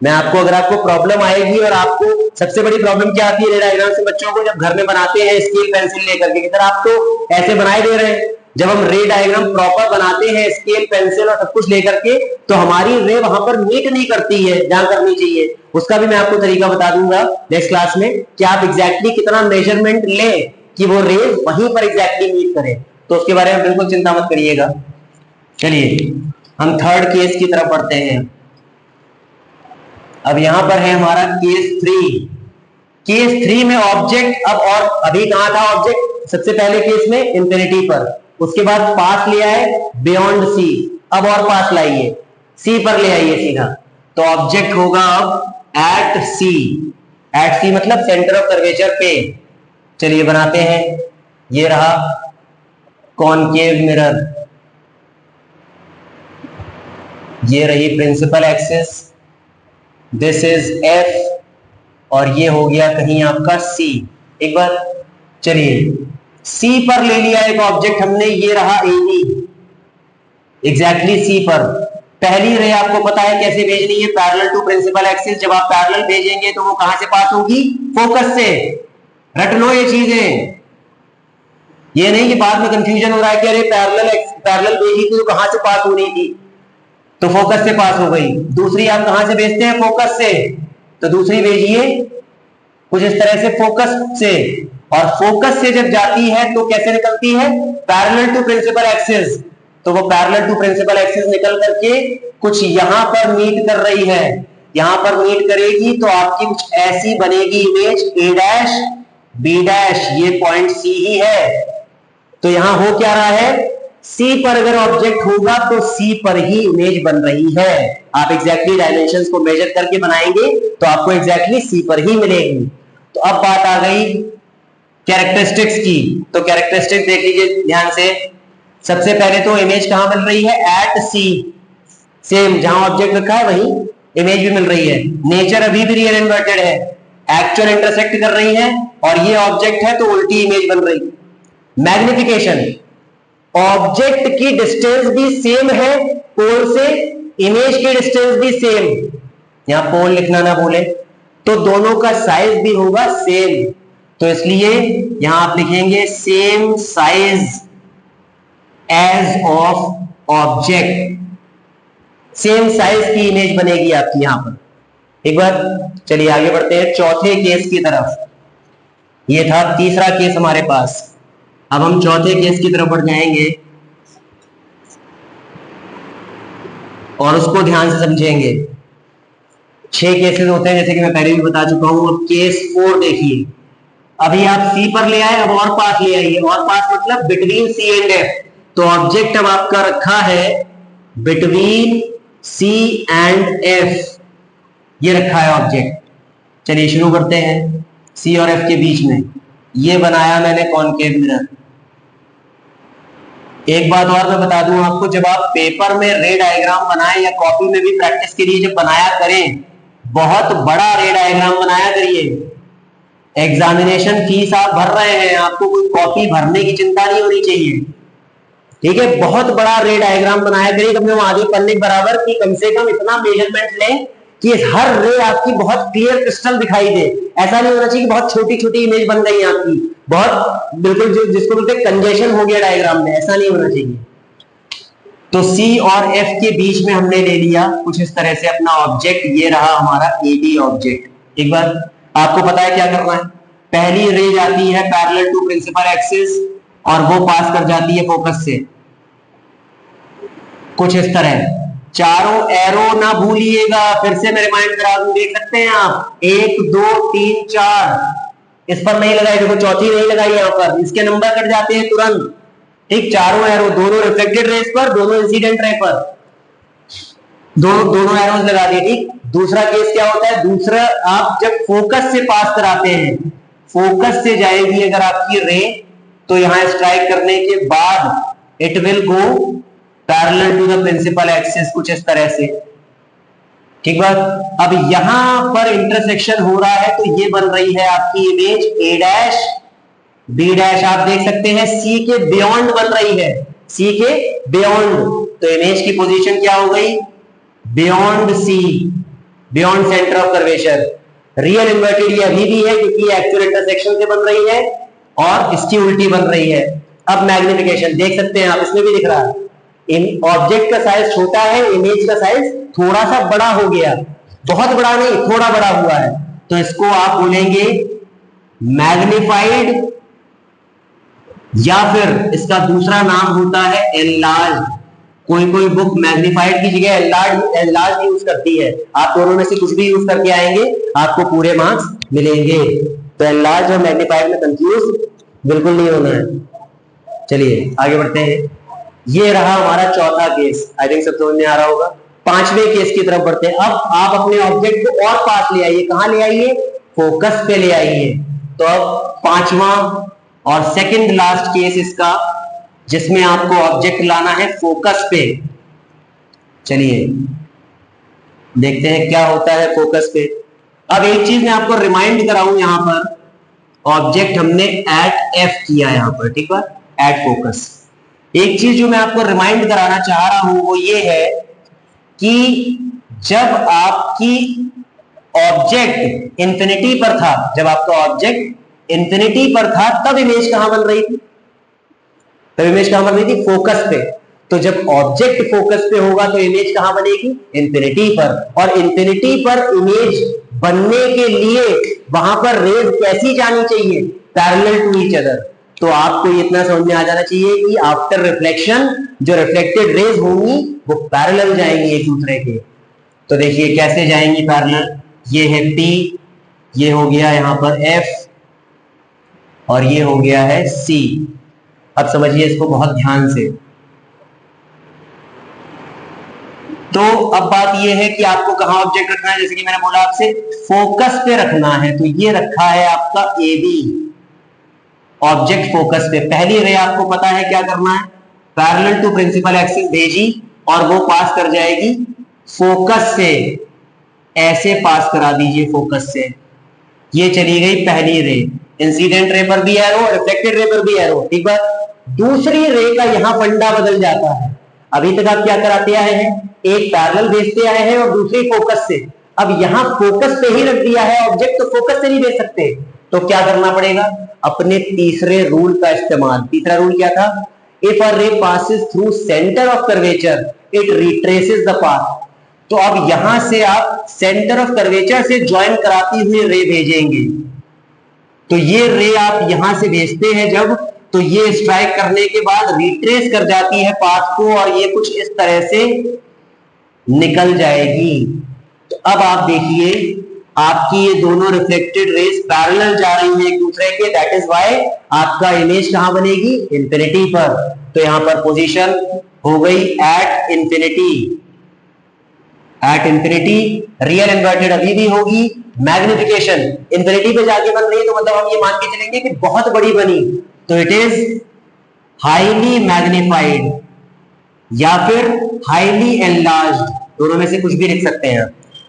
मैं आपको, अगर आपको प्रॉब्लम आएगी, और आपको सबसे बड़ी प्रॉब्लम क्या आती है रे डायग्राम से बच्चों को, जब घर में बनाते हैं स्केल पेंसिल लेकर के, इधर आप तो ऐसे बनाए दे रहे हैं, जब हम रे डायग्राम प्रॉपर बनाते हैं स्केल पेंसिल और सब कुछ लेकर के, तो हमारी रे वहां पर मीट नहीं करती है जहां करनी चाहिए। उसका भी मैं आपको तरीका बता दूंगा नेक्स्ट क्लास में, कि आप एग्जैक्टली कितना मेजरमेंट लें कि वो रे वहीं पर एग्जैक्टली मीट करे। तो उसके बारे में बिल्कुल चिंता मत करिएगा। चलिए हम थर्ड केस की तरफ बढ़ते हैं। अब यहां पर है हमारा केस 3। केस 3 में ऑब्जेक्ट, अब और अभी कहां था ऑब्जेक्ट? सबसे पहले केस में इंफिनिटी पर, उसके बाद पास लिया है बियॉन्ड सी। अब और पास लाइए, सी पर ले आइए सीधा, तो ऑब्जेक्ट होगा अब एट सी। एट सी मतलब सेंटर ऑफ कर्वेचर पे। चलिए बनाते हैं, ये रहा कॉनकेव मिरर। ये रही principal axis, this is F, और ये हो गया कहीं आपका सी। एक बार चलिए सी पर ले लिया एक ऑब्जेक्ट हमने, ये रहा ए बी, एग्जैक्टली सी पर। पहली रे आपको पता है कैसे भेजनी है, पैरेलल टू प्रिंसिपल एक्सिस। जब आप पैरेलल भेजेंगे तो वो कहां से पास होगी, फोकस से। रट लो ये चीजें, ये नहीं कि बाद में कंफ्यूजन हो रहा है कि अरे पैरेलल भेजी थी तो कहां से पास होनी थी, तो फोकस से पास हो गई। दूसरी आप कहां से भेजते हैं, फोकस से, तो दूसरी भेजिए कुछ इस तरह से फोकस से, और फोकस से जब जाती है तो कैसे निकलती है, पैरेलल टू प्रिंसिपल एक्सिस। तो वो पैरेलल टू प्रिंसिपल एक्सिस निकल करके कुछ यहां पर मीट कर रही है, यहां पर मीट करेगी तो आपकी कुछ ऐसी बनेगी इमेज, ए डैश बी डैश, ये पॉइंट सी ही है। तो यहां हो क्या रहा है, सी पर अगर ऑब्जेक्ट होगा तो सी पर ही इमेज बन रही है। आप एग्जैक्टली डायमेंशंस को मेजर करके बनाएंगे तो आपको एग्जैक्टली सी पर ही मिलेगी। तो अब बात आ गई कैरेक्टरिस्टिक्स की, तो कैरेक्टरिस्टिक्स देख लीजिए ध्यान से। सबसे पहले तो इमेज कहां मिल रही है, एट सी, सेम जहां ऑब्जेक्ट रखा है वहीं इमेज भी मिल रही है। नेचर अभी भी रियल इन्वर्टेड है, एक्चुअल इंटरसेक्ट कर रही है, और ये ऑब्जेक्ट है तो उल्टी इमेज बन रही। मैग्निफिकेशन, ऑब्जेक्ट की डिस्टेंस भी सेम है पोल से, इमेज की डिस्टेंस भी सेम, यहां पोल लिखना ना भूले, तो दोनों का साइज भी होगा सेम। तो इसलिए यहां आप लिखेंगे same size as of object, same size की इमेज बनेगी आपकी यहां पर। एक बार चलिए आगे बढ़ते हैं चौथे केस की तरफ। ये था तीसरा केस हमारे पास, अब हम चौथे केस की तरफ बढ़ जाएंगे और उसको ध्यान से समझेंगे। 6 केसेस होते हैं जैसे कि मैं पहले भी बता चुका हूं। अब केस 4 देखिए, अभी आप सी पर ले आए, अब और पास ले आइए। और पास मतलब बिटवीन सी एंड एफ, तो ऑब्जेक्ट अब आपका रखा है बिटवीन सी एंड एफ, ये रखा है ऑब्जेक्ट। चलिए शुरू करते हैं, सी और एफ के बीच में ये बनाया मैंने कॉनकेव मिरर। एक बात और मैं बता दूं आपको, जब आप पेपर में रे डायग्राम बनाएं या कॉपी में भी प्रैक्टिस के लिए जब बनाया करें, बहुत बड़ा रे डायग्राम बनाया करिए। एग्जामिनेशन फीस आप भर रहे हैं, आपको कोई कॉपी भरने की चिंता नहीं होनी चाहिए, ठीक है। बहुत बड़ा रे डायग्राम बनाया करिए, कम से कम आधे पन्ने बराबर, की कम से कम इतना मेजरमेंट लें कि हर रे आपकी बहुत क्लियर क्रिस्टल दिखाई दे। ऐसा नहीं होना चाहिए कि बहुत छोटी छोटी इमेज बन गई आपकी, बहुत बिल्कुल जिसको बोलते हैं कंजेशन हो गया डायग्राम में, ऐसा नहीं होना चाहिए। तो सी और एफ के बीच में हमने ले लिया कुछ इस तरह से अपना ऑब्जेक्ट, ये रहा हमारा ए बी ऑब्जेक्ट। एक बार आपको पता है क्या करना है, पहली रे जाती है पैरेलल टू प्रिंसिपल एक्सिस और वो पास कर जाती है फोकस से कुछ इस तरह। चारों एरो ना भूलिएगा, फिर से मैं रिमाइंड करा दूं, देख सकते हैं आप 1 2 3 4, इस पर नहीं लगाई, देखो चौथी नहीं लगाई यहां पर, इसके नंबर कट जाते हैं तुरंत, ठीक। चारों एरो, दोनों रिफ्लेक्टेड रेस पर, दोनों इंसिडेंट रे पर, दोनों एरोज लगा दिए, ठीक। दूसरा केस क्या होता है, दूसरा आप जब फोकस से पास कराते हैं, फोकस से जाएगी अगर आपकी रे, तो यहां स्ट्राइक करने के बाद it will go parallel to the principal axis कुछ इस तरह से, ठीक बात। अब यहां पर इंटरसेक्शन हो रहा है तो ये बन रही है आपकी image A dash B dash, आप देख सकते हैं सी के बियॉन्ड बन रही है, सी के बियॉन्ड, तो इमेज की पोजीशन क्या हो गई, beyond C, beyond centre of curvature. Real inverted ये अभी भी है क्योंकि एक्चुअल इंटरसेक्शन से बन रही है और इसकी उल्टी बन रही है। अब मैग्निफिकेशन देख सकते हैं आप, इसमें भी दिख रहा है, ऑब्जेक्ट का साइज छोटा है, इमेज का साइज थोड़ा सा बड़ा हो गया, बहुत बड़ा नहीं थोड़ा बड़ा हुआ है, तो इसको आप बोलेंगे मैग्निफाइड, या फिर इसका दूसरा नाम होता है एनलार्ज। कोई बुक मैग्निफाइड की जगह एनलार्ज यूज करती है, आप दोनों में से कुछ भी यूज करके आएंगे आपको पूरे मार्क्स मिलेंगे। तो एनलार्ज और मैग्निफाइड में कंफ्यूज बिल्कुल नहीं होना है। चलिए आगे बढ़ते हैं, ये रहा हमारा चौथा केस, आई थिंक सब समझ में आ रहा होगा। पांचवें केस की तरफ बढ़ते हैं। अब आप अपने ऑब्जेक्ट को और पास ले आइए, कहां ले आइए, फोकस पे ले आइए। तो अब पांचवा और सेकंड लास्ट केस इसका, जिसमें आपको ऑब्जेक्ट लाना है फोकस पे। चलिए देखते हैं क्या होता है फोकस पे। अब एक चीज मैं आपको रिमाइंड कराऊं, यहां पर ऑब्जेक्ट हमने एट एफ किया यहां पर, ठीक है, एट फोकस। एक चीज जो मैं आपको रिमाइंड कराना चाह रहा हूं वो ये है कि जब आपकी ऑब्जेक्ट इंफिनिटी पर था, जब आपका ऑब्जेक्ट इंफिनिटी पर था, तब इमेज कहां बन रही थी? तब इमेज कहां बन रही थी? फोकस पे। तो जब ऑब्जेक्ट फोकस पे होगा तो इमेज कहां बनेगी? इंफिनिटी पर। और इंफिनिटी पर इमेज बनने के लिए वहां पर रेज कैसी जानी चाहिए? Parallel to each other. तो आपको इतना समझ में आ जाना चाहिए कि आफ्टर रिफ्लेक्शन जो रिफ्लेक्टेड रेज होंगी वो पैरेलल जाएंगी एक दूसरे के। तो देखिए कैसे जाएंगी पैरेलल। ये है P, ये हो गया यहां पर F, और ये हो गया है C। अब समझिए इसको बहुत ध्यान से। तो अब बात यह है कि आपको कहां ऑब्जेक्ट रखना है, जैसे कि मैंने बोला आपसे फोकस पे रखना है। तो ये रखा है आपका AB, ऑब्जेक्ट फोकस पे। पहली रे आपको पता है क्या करना है, पैरेलल टू प्रिंसिपल एक्सिस भेजी और वो पास कर जाएगी फोकस से, ऐसे पास करा दीजिए फोकस से। ये चली गई पहली रे, इंसिडेंट रे पर भी एरो, रिफ्लेक्टेड रे पर भी एरो, ठीक है। दूसरी रे का यहां फंडा बदल जाता है। अभी तक आप क्या कराते आए हैं, एक पैरेलल भेजते आए हैं और दूसरी फोकस से। अब यहां फोकस पे ही रख दिया है ऑब्जेक्ट, तो फोकस से नहीं भेज सकते, तो क्या करना पड़ेगा, अपने तीसरे रूल का इस्तेमाल। तीसरा रूल क्या था, इफ अ रे passes through centre of curvature it retraces the path. तो अब यहां से आप सेंटर ऑफ कर्वेचर से ज्वाइन कराती हुई रे भेजेंगे। तो ये रे आप यहां से भेजते हैं जब, तो ये स्ट्राइक करने के बाद रिट्रेस कर जाती है पाथ को और ये कुछ इस तरह से निकल जाएगी। तो अब आप देखिए आपकी ये दोनों रिफ्लेक्टेड रेज पैरेलल जा रही है एक दूसरे के, दैट इज व्हाई आपका इमेज कहां बनेगी, इंफिनिटी पर। तो यहां पर पोजीशन हो गई at infinity. At infinity real inverted अभी भी होगी, मैग्निफिकेशन इंफिनिटी पे जाके बन रही है, तो मतलब हम ये मान के चलेंगे कि बहुत बड़ी बनी, तो इट इज हाईली मैग्निफाइड या फिर हाईली एनलार्ज्ड, दोनों में से कुछ भी लिख सकते हैं।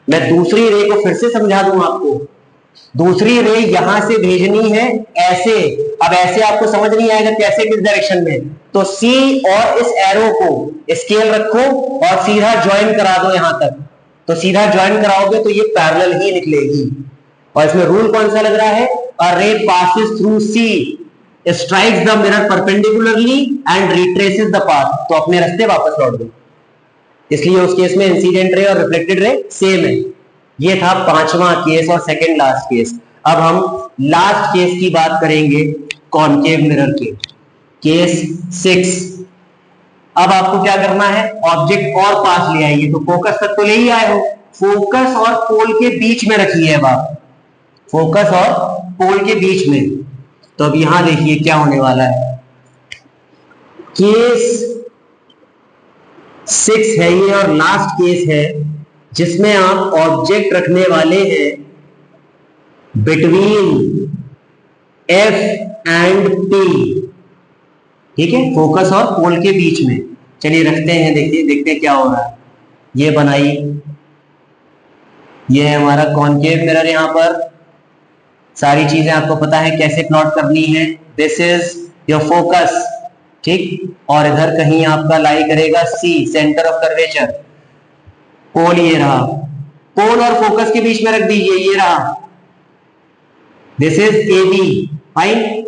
मैं दूसरी रे को फिर से समझा दूं आपको। दूसरी रे यहां से भेजनी है ऐसे। अब ऐसे आपको समझ नहीं आएगा कैसे, किस डायरेक्शन में, तो C और इस एरो को स्केल रखो और सीधा ज्वाइन करा दो यहां तक। तो सीधा ज्वाइन कराओगे तो ये पैरेलल ही निकलेगी। और इसमें रूल कौन सा लग रहा है, अ रे passes through C strikes the mirror perpendicularly and retraces the path. तो अपने रास्ते वापस लौट दो। इसलिए उस केस में इंसिडेंट रे और रिफ्लेक्टेड रे सेम है। ये था पांचवा केस और सेकंड लास्ट केस। अब हम लास्ट केस की बात करेंगे कॉनकेव मिरर के, केस 6। अब आपको क्या करना है, ऑब्जेक्ट और पास ले आइए। तो फोकस तक तो ले ही आए हो, फोकस और पोल के बीच में रखिए। अब आप फोकस और पोल के बीच में, तो अब यहां देखिए क्या होने वाला है। केस 6 है ये और लास्ट केस है जिसमें आप ऑब्जेक्ट रखने वाले हैं बिटवीन F एंड P, ठीक है, फोकस और पोल के बीच में। चलिए रखते हैं, देखते हैं क्या हो रहा है। ये बनाई, ये है हमारा कॉनकेव मिरर। यहां पर सारी चीजें आपको पता है कैसे प्लॉट करनी है। दिस इज योर फोकस, ठीक, और इधर कहीं आपका लाई करेगा C, सेंटर ऑफ कर्वेचर। पोल ये रहा, पोल और फोकस के बीच में रख दीजिए, ये रहा, दिस इज AB, फाइन,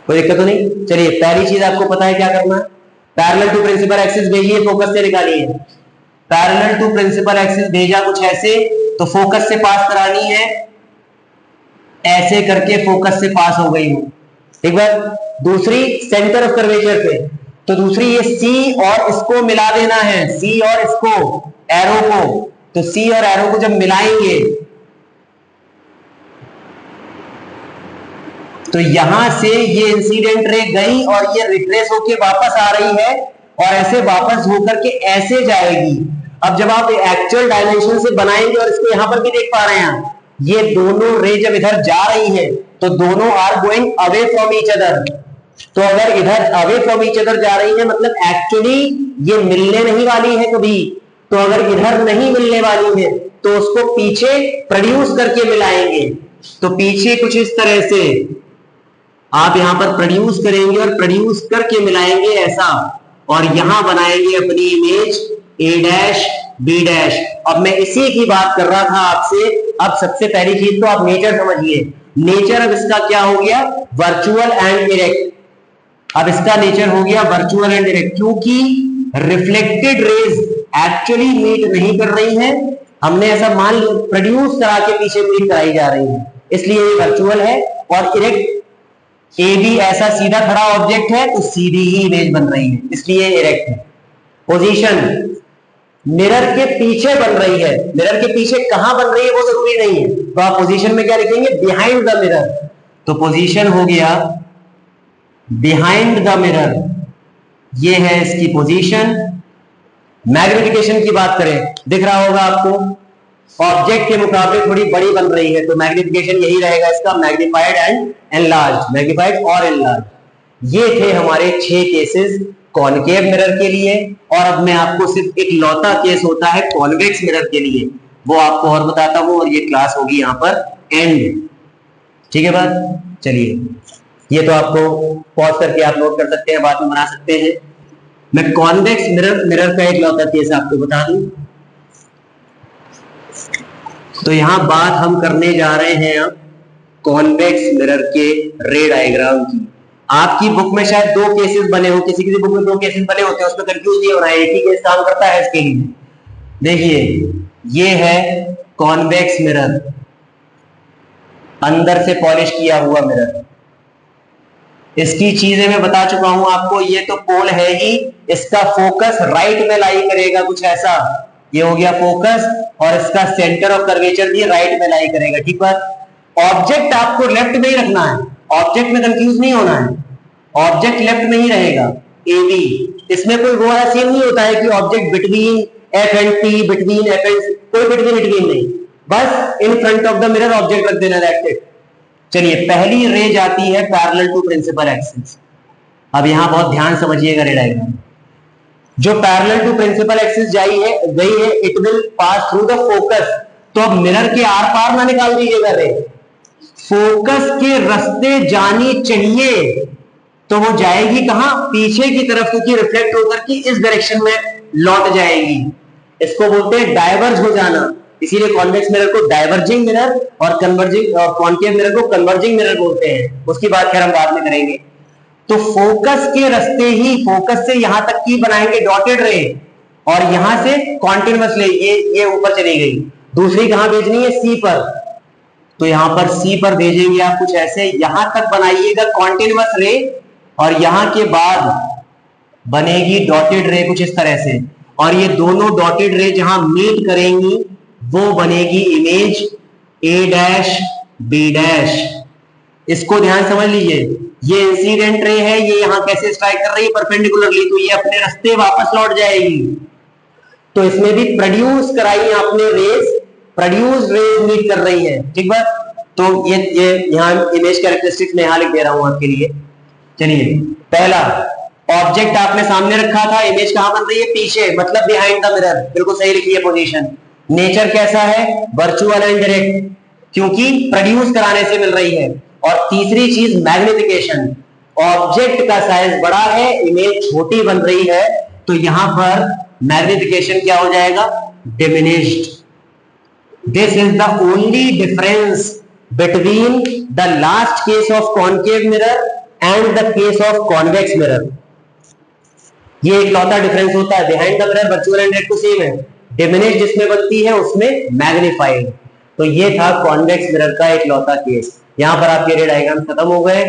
कोई दिक्कत तो नहीं। चलिए पहली चीज आपको पता है क्या करना है, पैरेलल टू प्रिंसिपल एक्सिस भेजिए, फोकस से निकालिए। पैरेलल टू प्रिंसिपल एक्सिस भेजा कुछ ऐसे, तो फोकस से पास करानी है, ऐसे करके फोकस से पास हो गई हो। एक बार दूसरी सेंटर ऑफ कर्वेचर पे, तो दूसरी ये C और इसको मिला देना है, C और इसको एरो को। तो C और एरो को जब मिलाएंगे तो यहां से ये इंसिडेंट रे गई और ये रिट्रेस होके वापस आ रही है और ऐसे वापस होकर के ऐसे जाएगी। अब जब आप एक्चुअल डायमेंशन से बनाएंगे, और इसको यहां पर भी देख पा रहे हैं, ये दोनों रे जब इधर जा रही है तो दोनों are going away from each other. तो अगर इधर अवे फ्रॉम ईच अदर जा रही है मतलब एक्चुअली ये मिलने नहीं वाली है कभी, तो अगर इधर नहीं मिलने वाली है तो उसको पीछे प्रोड्यूस करके मिलाएंगे। तो पीछे कुछ इस तरह से आप यहां पर प्रोड्यूस करेंगे और प्रोड्यूस करके मिलाएंगे ऐसा, और यहां बनाएंगे अपनी image A dash B dash. अब मैं इसी की बात कर रहा था आपसे। अब सबसे पहली चीज तो आप नेचर समझिए। नेचर अब इसका क्या हो गया, वर्चुअल एंड डायरेक्ट। अब इसका नेचर हो गया वर्चुअल एंड डायरेक्ट, क्योंकि रिफ्लेक्टेड रेज एक्चुअली मीट नहीं कर रही है, हमने ऐसा मान लिया, प्रोड्यूस करा के पीछे मीट कराई जा रही है, इसलिए ये वर्चुअल है। और डायरेक्ट ए बी ऐसा सीधा खड़ा ऑब्जेक्ट है तो सीधी ही इमेज बन रही है, इसलिए डायरेक्ट है। पोजीशन मिरर के पीछे बन रही है, मिरर के पीछे कहां बन रही है वो जरूरी नहीं है, तो आप पोजीशन में क्या लिखेंगे, बिहाइंड द मिरर। तो पोजीशन हो गया बिहाइंड द मिरर, ये है इसकी पोजीशन। मैग्निफिकेशन की बात करें, दिख रहा होगा आपको ऑब्जेक्ट के मुकाबले थोड़ी बड़ी बन रही है, तो मैग्निफिकेशन यही रहेगा इसका, मैग्नीफाइड एंड एनलार्ज, मैग्नीफाइड और एनलार्ज। ये थे हमारे 6 केसेस कॉनकेव मिरर के लिए। और अब मैं आपको सिर्फ एक लौता केस होता है कॉन्वेक्स मिरर के लिए, वो आपको और बताता हूं, और ये क्लास होगी यहां पर एंड। ठीक है बात, चलिए ये तो आपको पॉज करके आप नोट कर सकते हैं, बाद में बना सकते हैं। मैं कॉन्वेक्स मिरर का एक लौता केस आपको बता दूं। तो यहां बात हम करने जा रहे हैं अब कॉन्वेक्स मिरर के रे डायग्राम की। आपकी बुक में शायद 2 केसेस बने हो, किसी किसी बुक में 2 केसेस बने होते हैं, उसमें कंफ्यूज नहीं होना है, एक ही केस काम करता है इसके लिए। देखिए ये है कॉन्वेक्स मिरर, अंदर से पॉलिश किया हुआ मिरर। इसकी चीजें मैं बता चुका हूं आपको, ये तो पोल है ही, इसका फोकस राइट में लाई करेगा कुछ ऐसा, ये हो गया फोकस, और इसका सेंटर ऑफ कर्वेचर भी राइट में लाई करेगा। ठीक बात। ऑब्जेक्ट आपको लेफ्ट में ही रखना है, ऑब्जेक्ट में कंफ्यूज नहीं होना है, ऑब्जेक्ट लेफ्ट में ही रहेगा। ए बी, इसमें कोई वो सीन नहीं होता है कि object between F and T, between F and, कोई बिटवीन नहीं, बस in front of the mirror object रख देना, दैट्स इट। चलिए पहली रे जाती है पैरेलल टू प्रिंसिपल एक्सिस। अब यहां बहुत ध्यान समझिएगा रे डायग्राम। जो पैरेलल टू प्रिंसिपल एक्सिस गई है it will pass through the focus. तो अब मिरर के आर पार ना निकाल दीजिएगा रे, फोकस के रास्ते जानी चाहिए, तो वो जाएगी कहां, पीछे की तरफ, क्योंकि रिफ्लेक्ट होकर के इस डायरेक्शन में लौट जाएगी। इसको बोलते हैं डाइवर्ज हो जाना, इसीलिए कॉन्वेक्स मिरर को डाइवर्जिंग मिरर और कन्वर्जिंग, और कॉन्केव मिरर को कन्वर्जिंग मिरर बोलते हैं। उसकी बात खैर हम बाद में करेंगे। तो फोकस के रास्ते ही, फोकस से यहां तक की बनाएंगे डॉटेड रे, और यहां से कॉन्टिन्यूअस रे, ये ऊपर चली गई, दूसरी कहां भेजनी है, सी पर। तो यहां पर सी पर भेजेंगे आप कुछ ऐसे, यहां तक बनाइएगा कॉन्टिन्यूअस रे, और यहां के बाद बनेगी डॉटेड रे कुछ इस तरह से, और ये दोनों डॉटेड रे जहां मीट करेंगी वो बनेगी image A dash B dash. इसको ध्यान समझ लीजिए, ये इंसिडेंट रे है, ये यहां कैसे स्ट्राइक कर रही है परपेंडिकुलरली, तो ये अपने रास्ते वापस लौट जाएगी। तो इसमें भी प्रोड्यूस कराई आपने रेज, प्रोड्यूस रेज मीट कर रही है। ठीक बात। तो ये यहां इमेज कैरेक्टरिस्टिक्स में यहां लिख दे रहा हूं आपके लिए। चलिए पहला ऑब्जेक्ट आपने सामने रखा था, इमेज कहां बन रही है, पीछे, मतलब बिहाइंड द मिरर, बिल्कुल सही लिखी है पोजीशन। नेचर कैसा है, वर्चुअल एंड डायरेक्ट, क्योंकि प्रोड्यूस कराने से मिल रही है। और तीसरी चीज मैग्निफिकेशन, ऑब्जेक्ट का साइज बड़ा है, इमेज छोटी बन रही है, तो यहां पर मैग्निफिकेशन क्या हो जाएगा, diminished. This is the only difference between the last case of concave mirror and the case of convex mirror. ये एक लौता डिफरेंस होता है, behind the mirror virtual and direct तो सेम है, डिमिनिश जिसमें बनती है उसमें मैग्नीफाइड। तो ये था कॉन्वेक्स मिरर का एक लौता केस। यहां पर आपके रे डायग्राम खत्म हो गए।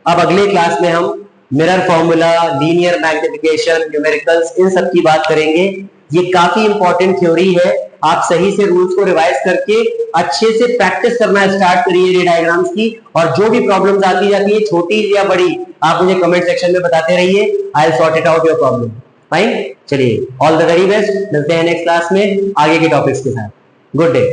अब अगले क्लास में हम mirror formula, linear magnification, numericals, इन सब की बात करेंगे। ये काफी इंपॉर्टेंट थ्योरी है, आप सही से रूल्स को रिवाइज करके अच्छे से प्रैक्टिस करना स्टार्ट करिए रे डायग्राम्स की, और जो भी प्रॉब्लम्स आती जाती है छोटी या बड़ी, आप मुझे कमेंट सेक्शन में बताते रहिए, I will sort it out your problem. Fine, चलिए ऑल द वेरी बेस्ट, मिलते हैं नेक्स्ट क्लास में आगे के टॉपिक्स के साथ। Good day.